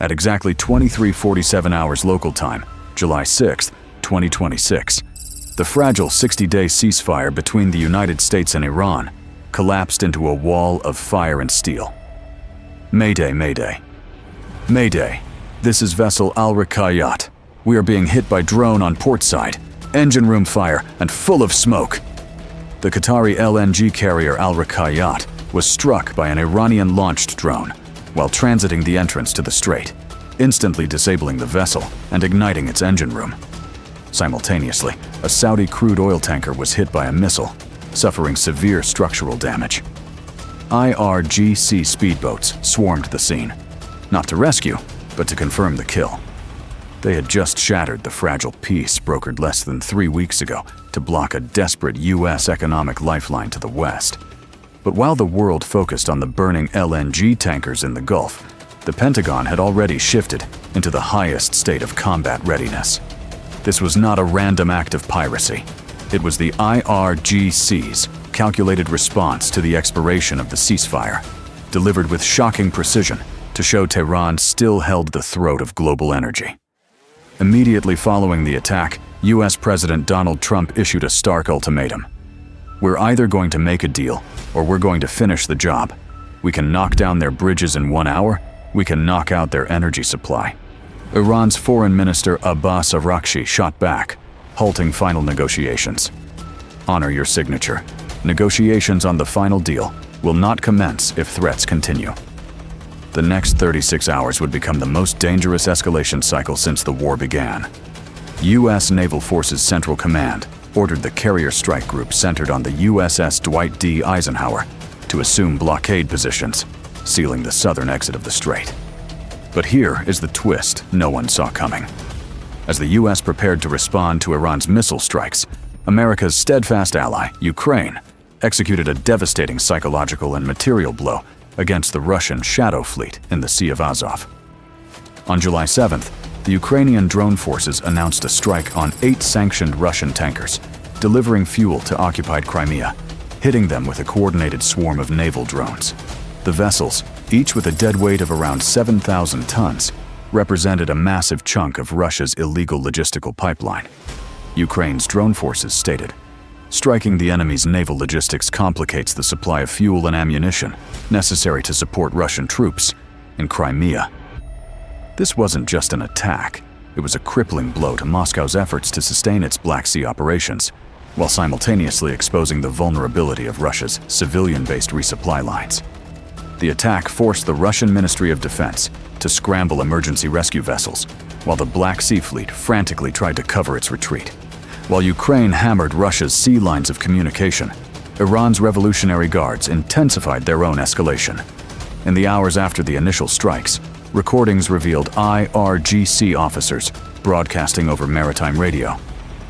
At exactly 23:47 hours local time, July 6, 2026, the fragile 60-day ceasefire between the United States and Iran collapsed into a wall of fire and steel. Mayday, Mayday. Mayday. This is vessel Al-Rikayat. We are being hit by drone on port side, engine room fire, and full of smoke. The Qatari LNG carrier Al-Rikayat was struck by an Iranian-launched drone while transiting the entrance to the strait, instantly disabling the vessel and igniting its engine room. Simultaneously, a Saudi crude oil tanker was hit by a missile, suffering severe structural damage. IRGC speedboats swarmed the scene, not to rescue, but to confirm the kill. They had just shattered the fragile peace brokered less than 3 weeks ago to block a desperate U.S. economic lifeline to the west. But while the world focused on the burning LNG tankers in the Gulf, the Pentagon had already shifted into the highest state of combat readiness. This was not a random act of piracy. It was the IRGC's calculated response to the expiration of the ceasefire, delivered with shocking precision to show Tehran still held the throat of global energy. Immediately following the attack, U.S. President Donald Trump issued a stark ultimatum. We're either going to make a deal, or we're going to finish the job. We can knock down their bridges in 1 hour, we can knock out their energy supply. Iran's Foreign Minister Abbas Araghchi shot back, halting final negotiations. Honor your signature. Negotiations on the final deal will not commence if threats continue. The next 36 hours would become the most dangerous escalation cycle since the war began. U.S. Naval Forces Central Command ordered the carrier strike group centered on the USS Dwight D. Eisenhower to assume blockade positions, sealing the southern exit of the strait. But here is the twist no one saw coming. As the U.S. prepared to respond to Iran's missile strikes, America's steadfast ally, Ukraine, executed a devastating psychological and material blow against the Russian shadow fleet in the Sea of Azov. On July 7th, the Ukrainian drone forces announced a strike on 8 sanctioned Russian tankers, delivering fuel to occupied Crimea, hitting them with a coordinated swarm of naval drones. The vessels, each with a dead weight of around 7,000 tons, represented a massive chunk of Russia's illegal logistical pipeline. Ukraine's drone forces stated, "Striking the enemy's naval logistics complicates the supply of fuel and ammunition necessary to support Russian troops in Crimea." This wasn't just an attack, it was a crippling blow to Moscow's efforts to sustain its Black Sea operations, while simultaneously exposing the vulnerability of Russia's civilian-based resupply lines. The attack forced the Russian Ministry of Defense to scramble emergency rescue vessels, while the Black Sea Fleet frantically tried to cover its retreat. While Ukraine hammered Russia's sea lines of communication, Iran's Revolutionary Guards intensified their own escalation. In the hours after the initial strikes, recordings revealed IRGC officers broadcasting over maritime radio,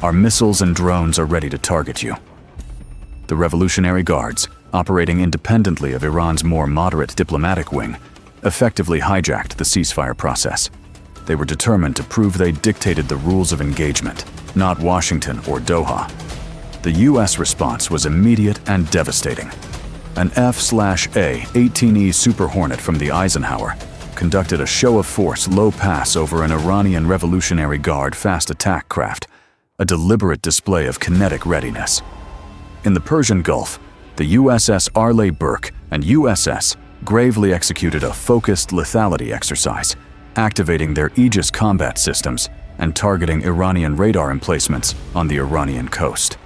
"Our missiles and drones are ready to target you." The Revolutionary Guards, operating independently of Iran's more moderate diplomatic wing, effectively hijacked the ceasefire process. They were determined to prove they dictated the rules of engagement, not Washington or Doha. The U.S. response was immediate and devastating. An F/A-18E Super Hornet from the Eisenhower conducted a show of force low pass over an Iranian Revolutionary Guard fast attack craft, a deliberate display of kinetic readiness. In the Persian Gulf, the USS Arleigh Burke and USS gravely executed a focused lethality exercise, activating their Aegis combat systems and targeting Iranian radar emplacements on the Iranian coast.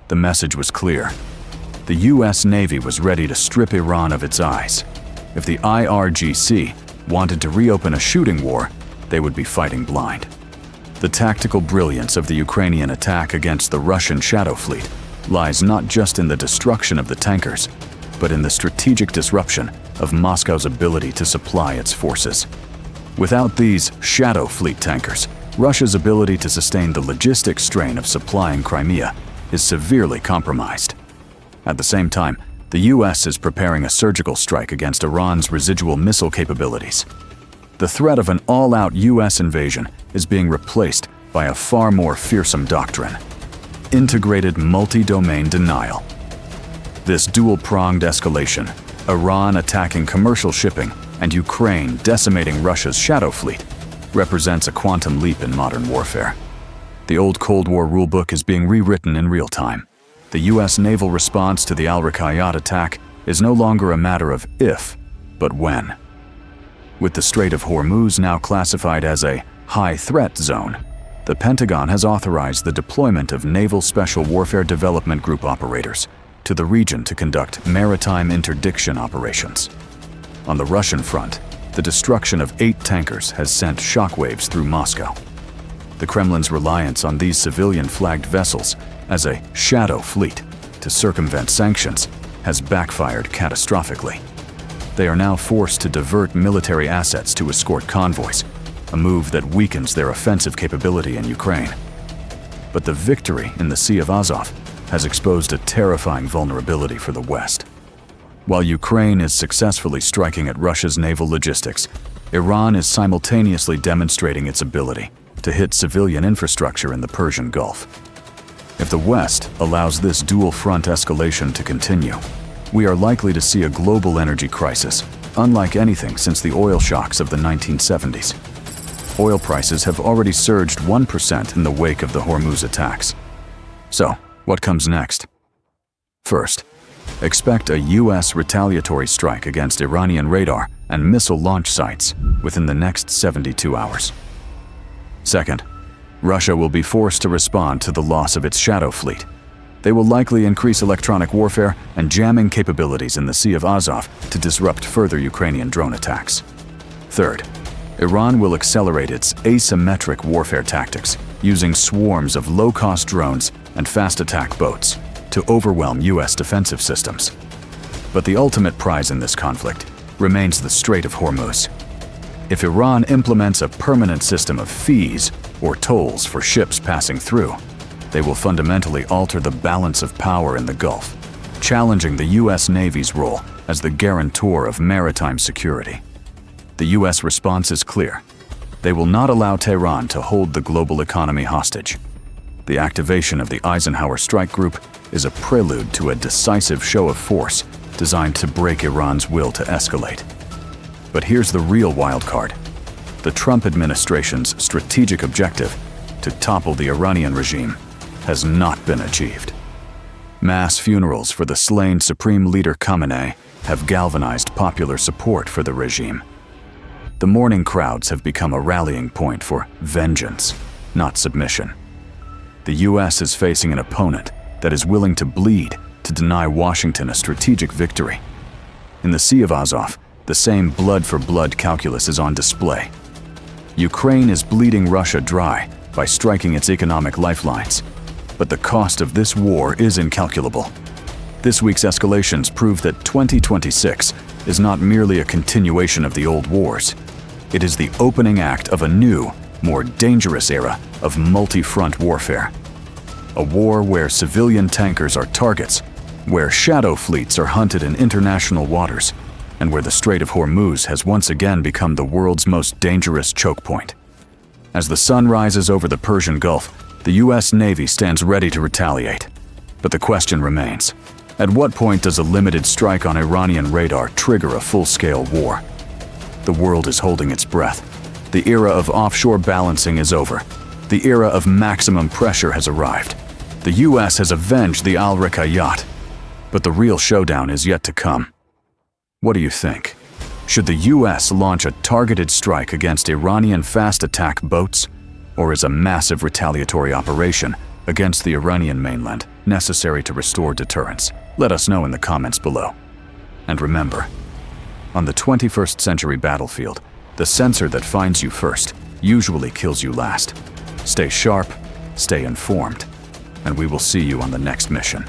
The message was clear. The U.S. Navy was ready to strip Iran of its eyes. If the IRGC wanted to reopen a shooting war, they would be fighting blind. The tactical brilliance of the Ukrainian attack against the Russian shadow fleet lies not just in the destruction of the tankers, but in the strategic disruption of Moscow's ability to supply its forces. Without these shadow fleet tankers, Russia's ability to sustain the logistic strain of supplying Crimea is severely compromised. At the same time, the U.S. is preparing a surgical strike against Iran's residual missile capabilities. The threat of an all-out U.S. invasion is being replaced by a far more fearsome doctrine: integrated multi-domain denial. This dual-pronged escalation, Iran attacking commercial shipping and Ukraine decimating Russia's shadow fleet represents a quantum leap in modern warfare. The old Cold War rulebook is being rewritten in real time. The U.S. naval response to the Al-Raqayyat attack is no longer a matter of if, but when. With the Strait of Hormuz now classified as a high-threat zone, the Pentagon has authorized the deployment of Naval Special Warfare Development Group operators to the region to conduct maritime interdiction operations. On the Russian front, the destruction of 8 tankers has sent shockwaves through Moscow. The Kremlin's reliance on these civilian-flagged vessels as a shadow fleet to circumvent sanctions has backfired catastrophically. They are now forced to divert military assets to escort convoys, a move that weakens their offensive capability in Ukraine. But the victory in the Sea of Azov has exposed a terrifying vulnerability for the West. While Ukraine is successfully striking at Russia's naval logistics, Iran is simultaneously demonstrating its ability to hit civilian infrastructure in the Persian Gulf. If the West allows this dual-front escalation to continue, we are likely to see a global energy crisis, unlike anything since the oil shocks of the 1970s. Oil prices have already surged 1% in the wake of the Hormuz attacks. So, what comes next? First, expect a U.S. retaliatory strike against Iranian radar and missile launch sites within the next 72 hours. Second, Russia will be forced to respond to the loss of its shadow fleet. They will likely increase electronic warfare and jamming capabilities in the Sea of Azov to disrupt further Ukrainian drone attacks. Third, Iran will accelerate its asymmetric warfare tactics, using swarms of low-cost drones and fast-attack boats to overwhelm U.S. defensive systems. But the ultimate prize in this conflict remains the Strait of Hormuz. If Iran implements a permanent system of fees or tolls for ships passing through, they will fundamentally alter the balance of power in the Gulf, challenging the U.S. Navy's role as the guarantor of maritime security. The U.S. response is clear. They will not allow Tehran to hold the global economy hostage. The activation of the Eisenhower Strike Group is a prelude to a decisive show of force designed to break Iran's will to escalate. But here's the real wild card. The Trump administration's strategic objective to topple the Iranian regime has not been achieved. Mass funerals for the slain Supreme Leader Khamenei have galvanized popular support for the regime. The mourning crowds have become a rallying point for vengeance, not submission. The U.S. is facing an opponent that is willing to bleed to deny Washington a strategic victory. In the Sea of Azov, the same blood-for-blood calculus is on display. Ukraine is bleeding Russia dry by striking its economic lifelines. But the cost of this war is incalculable. This week's escalations prove that 2026 is not merely a continuation of the old wars. It is the opening act of a new, more dangerous era of multi-front warfare. A war where civilian tankers are targets, where shadow fleets are hunted in international waters, and where the Strait of Hormuz has once again become the world's most dangerous choke point. As the sun rises over the Persian Gulf, the U.S. Navy stands ready to retaliate. But the question remains, at what point does a limited strike on Iranian radar trigger a full-scale war? The world is holding its breath. The era of offshore balancing is over. The era of maximum pressure has arrived. The U.S. has avenged the Al-Raqayyat. But the real showdown is yet to come. What do you think? Should the U.S. launch a targeted strike against Iranian fast-attack boats? Or is a massive retaliatory operation against the Iranian mainland necessary to restore deterrence? Let us know in the comments below. And remember, on the 21st century battlefield, the sensor that finds you first usually kills you last. Stay sharp, stay informed, and we will see you on the next mission.